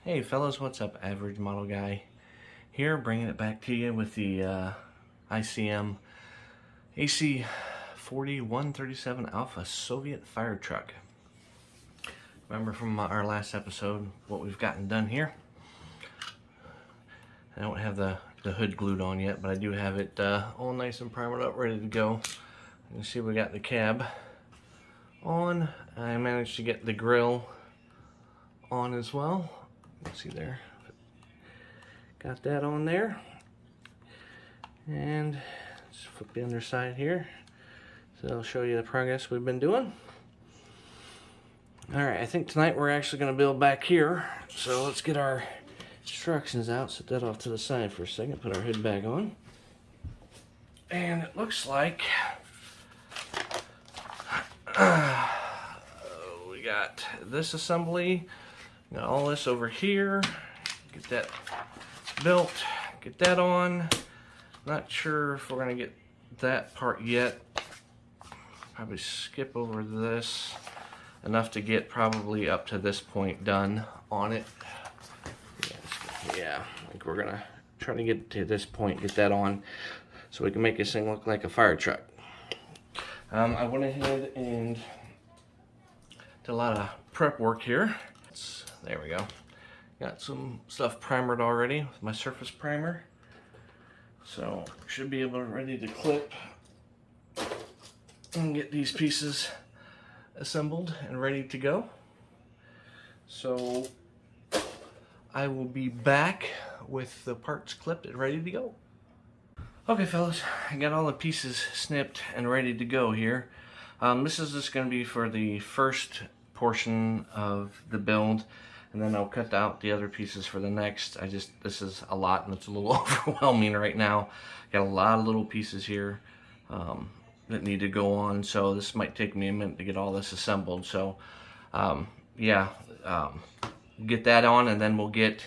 Hey fellas, what's up? Average Model Guy here, bringing it back to you with the ICM AC 4137 Alpha Soviet fire truck. Remember from our last episode what we've gotten done here? I don't have the hood glued on yet, but I do have it all nice and primered up, ready to go. You can see we got the cab on. I managed to get the grill on as well. See there, got that on there, and just flip the underside here, so I'll show you the progress we've been doing. Alright, I think tonight we're actually going to build back here, so let's get our instructions out, set that off to the side for a second, put our hood back on, and it looks like we got this assembly. Got all this over here. Get that built, get that on. Not sure if we're going to get that part yet. Probably skip over this enough to get probably up to this point done on it. Yeah, I think we're going to try to get to this point, get that on, so we can make this thing look like a fire truck. I went ahead and did a lot of prep work here. There we go. Got some stuff primered already with my surface primer. So should be able to ready to clip and get these pieces assembled and ready to go. So I will be back with the parts clipped and ready to go. Okay fellas, I got all the pieces snipped and ready to go here. This is just going to be for the first portion of the build, and then I'll cut out the other pieces for the next. This is a lot and it's a little overwhelming right now. Got a lot of little pieces here that need to go on, so this might take me a minute to get all this assembled. So get that on, and then we'll get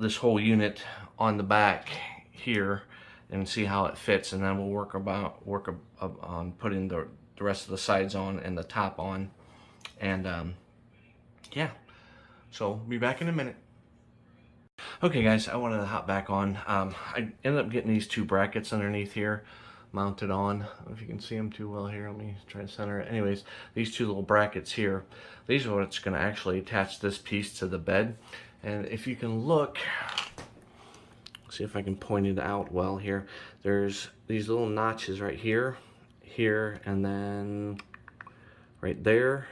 this whole unit on the back here and see how it fits, and then we'll work on putting the rest of the sides on and the top on, and yeah. So be back in a minute. Okay guys, I wanted to hop back on. I ended up getting these two brackets underneath here mounted on. I don't know if you can see them too well here. Let me try to center it. Anyways, these two little brackets here, these are what's going to actually attach this piece to the bed. And if you can look, see if I can point it out well here. There's these little notches right here, and then right there,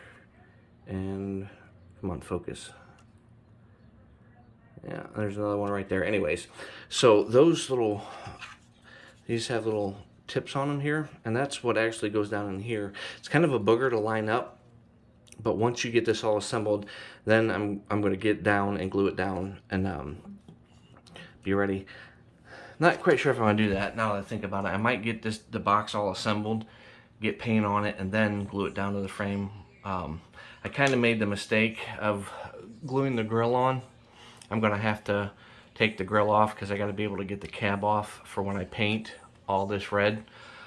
and come on, focus. Yeah, there's another one right there. Anyways, so these have little tips on them here, and that's what actually goes down in here. It's kind of a booger to line up, but once you get this all assembled, then I'm going to get down and glue it down and be ready. Not quite sure if I'm going to do that now that I think about it. I might get the box all assembled, get paint on it, and then glue it down to the frame. I kind of made the mistake of gluing the grill on. I'm going to have to take the grill off because I got to be able to get the cab off for when I paint all this red.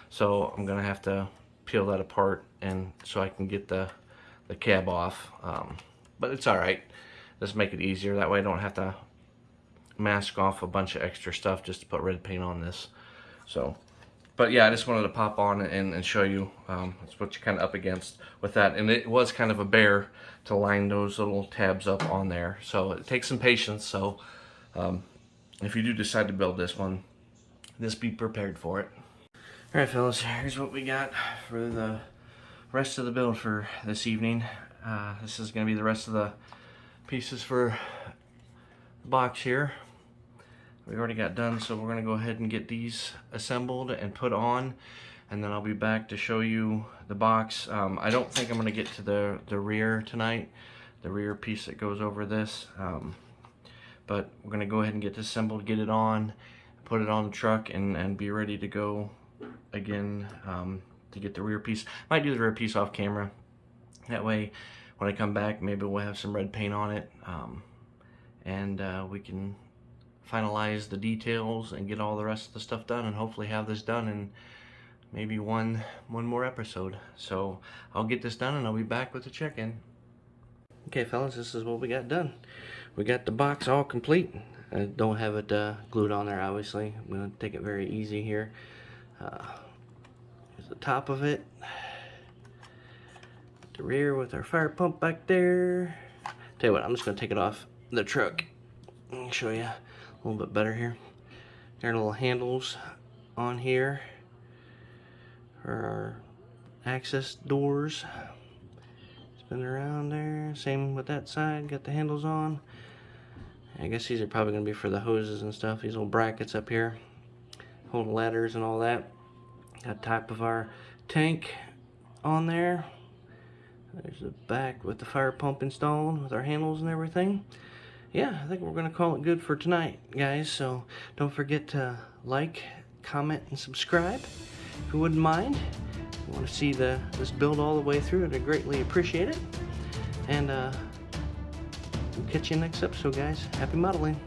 So I'm going to have to peel that apart, and so I can get the cab off. But it's alright. Let's make it easier. That way I don't have to mask off a bunch of extra stuff just to put red paint on this. So, but yeah, I just wanted to pop on and show you that's what you're kind of up against with that. And it was kind of a bear to line those little tabs up on there. So it takes some patience. So if you do decide to build this one, just be prepared for it. Alright fellas, here's what we got for the rest of the build for this evening. This is going to be the rest of the pieces for the box here. We already got done, so we're going to go ahead and get these assembled and put on, and then I'll be back to show you the box. I don't think I'm going to get to the rear tonight, the rear piece that goes over this, but we're going to go ahead and get this assembled, get it on, put it on the truck, and be ready to go again to get the rear piece. Might do the rear piece off camera. That way, when I come back, maybe we'll have some red paint on it, and we can finalize the details and get all the rest of the stuff done, and hopefully have this done in maybe one more episode. So I'll get this done and I'll be back with the check-in. Okay fellas, this is what we got done. we got the box all complete. I don't have it glued on there, obviously. I'm going to take it very easy here. Here's the top of it. The rear with our fire pump back there. Tell you what, I'm just going to take it off the truck and show you a little bit better here. There are little handles on here for our access doors. Spin around there. Same with that side. Got the handles on. I guess these are probably going to be for the hoses and stuff. These little brackets up here. Hold ladders and all that. Got top of our tank on there. There's the back with the fire pump installed with our handles and everything. Yeah, I think we're going to call it good for tonight, guys. So don't forget to like, comment, and subscribe if you wouldn't mind. If you want to see this build all the way through, I'd greatly appreciate it. And we'll catch you next episode, guys. Happy modeling.